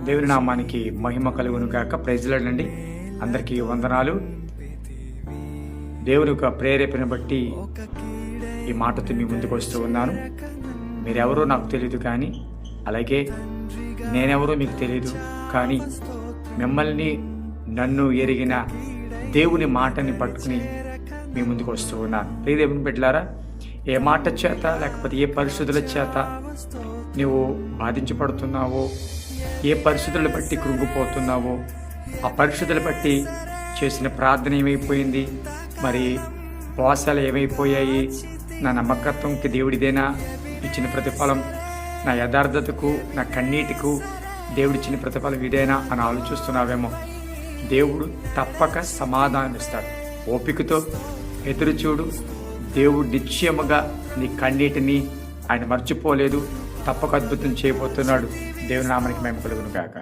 దేవుని నామానికి మహిమ కలుగును గాక. ప్రైజ్లాడండి. అందరికీ వందనాలు. దేవుని యొక్క ప్రేరేపణ బట్టి ఈ మాటతో మీ ముందుకు వస్తూ ఉన్నాను. మీరెవరో నాకు తెలియదు, కానీ అలాగే నేనెవరో మీకు తెలియదు, కానీ మిమ్మల్ని నన్ను ఎరిగిన దేవుని మాటని పట్టుకుని మీ ముందుకు వస్తూ ఉన్నాను. ప్రియ దేవుని బిడ్డలారా, ఏ మాట చేత లేకపోతే ఏ పరిస్థితుల చేత నువ్వు బాధించబడుతున్నావో, ఏ పరిస్థితులను బట్టి కృంగిపోతున్నావో, ఆ పరిస్థితులు బట్టి చేసిన ప్రార్థన ఏమైపోయింది, మరి ఉపవాసాలు ఏమైపోయాయి, నా నమ్మకత్వంకి దేవుడిదేనా ఇచ్చిన ప్రతిఫలం, నా యథార్థతకు నా కన్నీటికు దేవుడిచ్చిన ప్రతిఫలం ఇదేనా అని ఆలోచిస్తున్నావేమో. దేవుడు తప్పక సమాధానం ఇస్తాడు. ఓపికతో ఎదురు చూడు. దేవుడు నిశ్చయముగా నీ కన్నీటిని ఆయన మర్చిపోలేదు. తప్పక అద్భుతం చేయబోతున్నాడు. దేవుని నామానికి మహిమ కలుగును గాక.